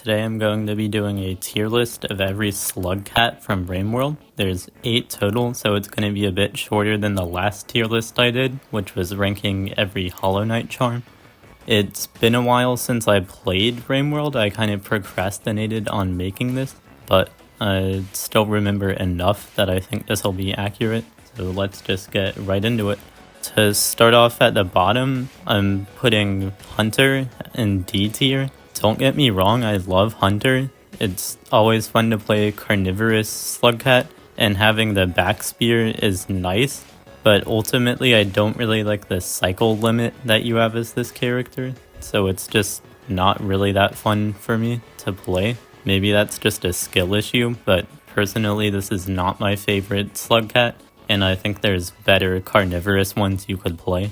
Today I'm going to be doing a tier list of every slugcat from RainWorld. There's 8 total, so it's going to be a bit shorter than the last tier list I did, which was ranking every Hollow Knight charm. It's been a while since I played RainWorld. I kind of procrastinated on making this, but I still remember enough that I think this will be accurate. So let's just get right into it. To start off at the bottom, I'm putting Hunter in D tier. Don't get me wrong, I love Hunter. It's always fun to play carnivorous slugcat, and having the back spear is nice, but ultimately I don't really like the cycle limit that you have as this character, so it's just not really that fun for me to play. Maybe that's just a skill issue, but personally this is not my favorite slugcat, and I think there's better carnivorous ones you could play.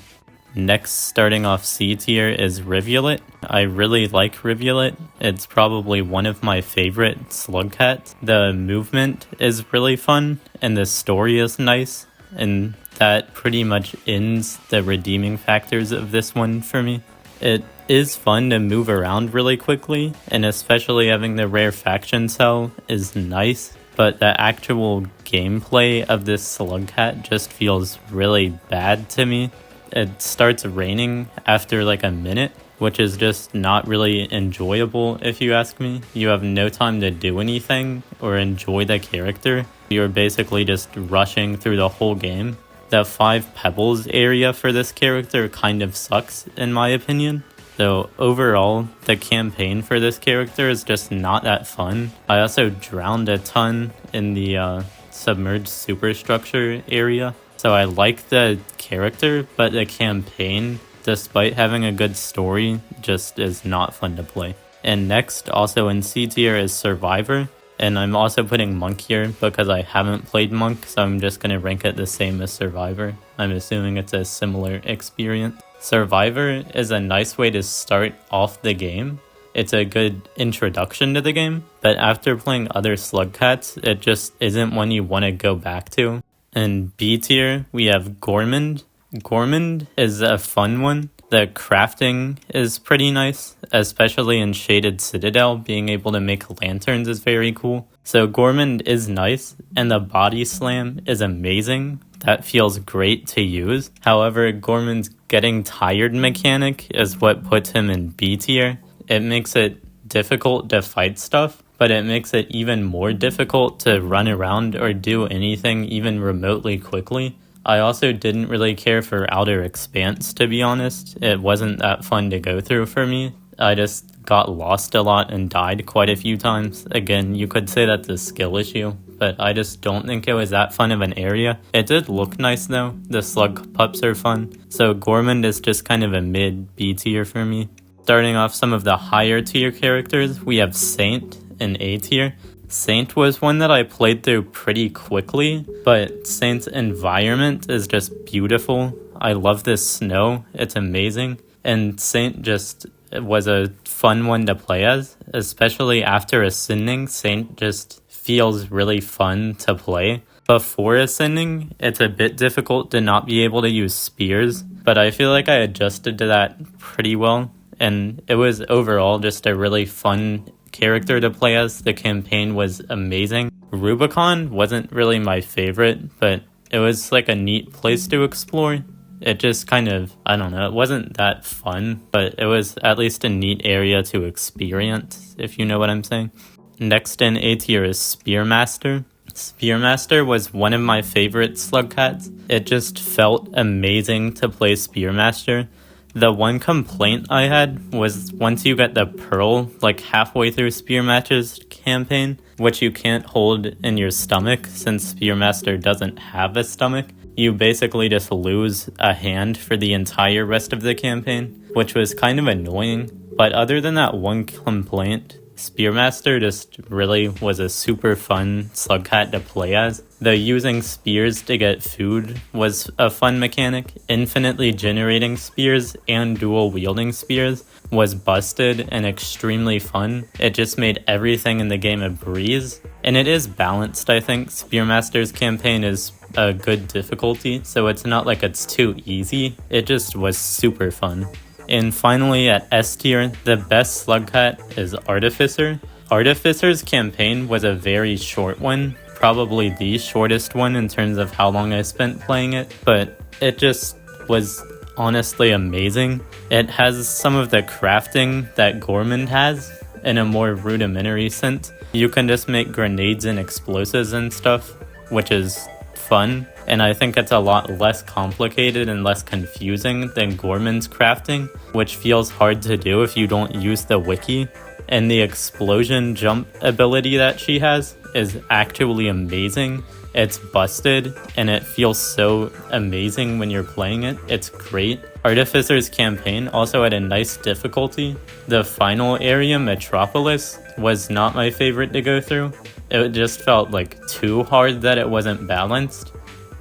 Next, starting off C tier, is Rivulet. I really like Rivulet. It's probably one of my favorite slugcats. The movement is really fun, and the story is nice, and that pretty much ends the redeeming factors of this one for me. It is fun to move around really quickly, and especially having the rare faction cell is nice, but the actual gameplay of this slugcat just feels really bad to me. It starts raining after like a minute, which is just not really enjoyable if you ask me. You have no time to do anything or enjoy the character. You're basically just rushing through the whole game. The 5 pebbles area for this character kind of sucks in my opinion. So overall, the campaign for this character is just not that fun. I also drowned a ton in the submerged superstructure area. So I like the character, but the campaign, despite having a good story, just is not fun to play. And next, also in C tier, is Survivor. And I'm also putting Monk here because I haven't played Monk, so I'm just going to rank it the same as Survivor. I'm assuming it's a similar experience. Survivor is a nice way to start off the game. It's a good introduction to the game, but after playing other slugcats, it just isn't one you want to go back to. In B tier, we have Gourmand. Gourmand is a fun one. The crafting is pretty nice, especially in Shaded Citadel. Being able to make lanterns is very cool. So Gourmand is nice, and the body slam is amazing. That feels great to use. However, Gourmand's getting tired mechanic is what puts him in B tier. It makes it difficult to fight stuff, but it makes it even more difficult to run around or do anything even remotely quickly. I also didn't really care for Outer Expanse, to be honest. It wasn't that fun to go through for me. I just got lost a lot and died quite a few times. Again, you could say that's a skill issue, but I just don't think it was that fun of an area. It did look nice though. The slug pups are fun. So Gourmand is just kind of a mid B tier for me. Starting off some of the higher tier characters, we have Saint in A tier. Saint was one that I played through pretty quickly, but Saint's environment is just beautiful. I love this snow, it's amazing, and Saint just was a fun one to play as, especially after Ascending. Saint just feels really fun to play. Before Ascending, it's a bit difficult to not be able to use spears, but I feel like I adjusted to that pretty well, and it was overall just a really fun character to play as. The campaign was amazing. Rubicon wasn't really my favorite, but it was like a neat place to explore. It just kind of, I don't know, it wasn't that fun, but it was at least a neat area to experience, if you know what I'm saying. Next in A tier is Spearmaster. Spearmaster was one of my favorite slugcats. It just felt amazing to play Spearmaster. The one complaint I had was once you get the pearl, like halfway through Spearmaster's campaign, which you can't hold in your stomach since Spearmaster doesn't have a stomach, you basically just lose a hand for the entire rest of the campaign, which was kind of annoying. But other than that one complaint, Spearmaster just really was a super fun slugcat to play as. The using spears to get food was a fun mechanic. Infinitely generating spears and dual wielding spears was busted and extremely fun. It just made everything in the game a breeze. And it is balanced, I think. Spearmaster's campaign is a good difficulty, so it's not like it's too easy. It just was super fun. And finally at S tier, the best slugcat is Artificer. Artificer's campaign was a very short one, probably the shortest one in terms of how long I spent playing it, but it just was honestly amazing. It has some of the crafting that Gourmand has in a more rudimentary sense. You can just make grenades and explosives and stuff, which is fun, and I think it's a lot less complicated and less confusing than Gourmand's crafting, which feels hard to do if you don't use the wiki. And the explosion jump ability that she has is actually amazing. It's busted, and it feels so amazing when you're playing it. It's great. Artificer's campaign also had a nice difficulty. The final area, Metropolis, was not my favorite to go through. It just felt like too hard that it wasn't balanced.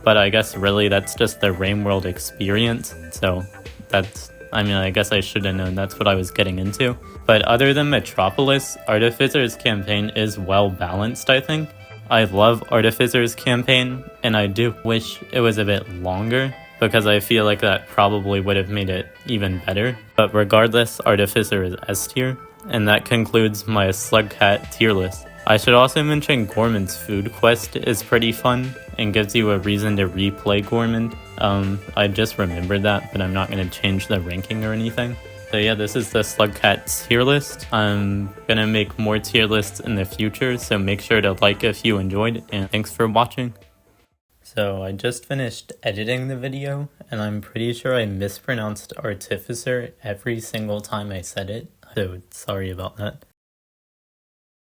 But I guess really that's just the Rainworld experience. So I guess I should have known that's what I was getting into. But other than Metropolis, Artificer's campaign is well balanced, I think. I love Artificer's campaign, and I do wish it was a bit longer, because I feel like that probably would have made it even better. But regardless, Artificer is S tier, and that concludes my slugcat tier list. I should also mention Gourmand's food quest is pretty fun, and gives you a reason to replay Gourmand. I just remembered that, but I'm not going to change the ranking or anything. So yeah, this is the slugcat tier list. I'm going to make more tier lists in the future, so make sure to like if you enjoyed, and thanks for watching. So I just finished editing the video, and I'm pretty sure I mispronounced Artificer every single time I said it, so sorry about that.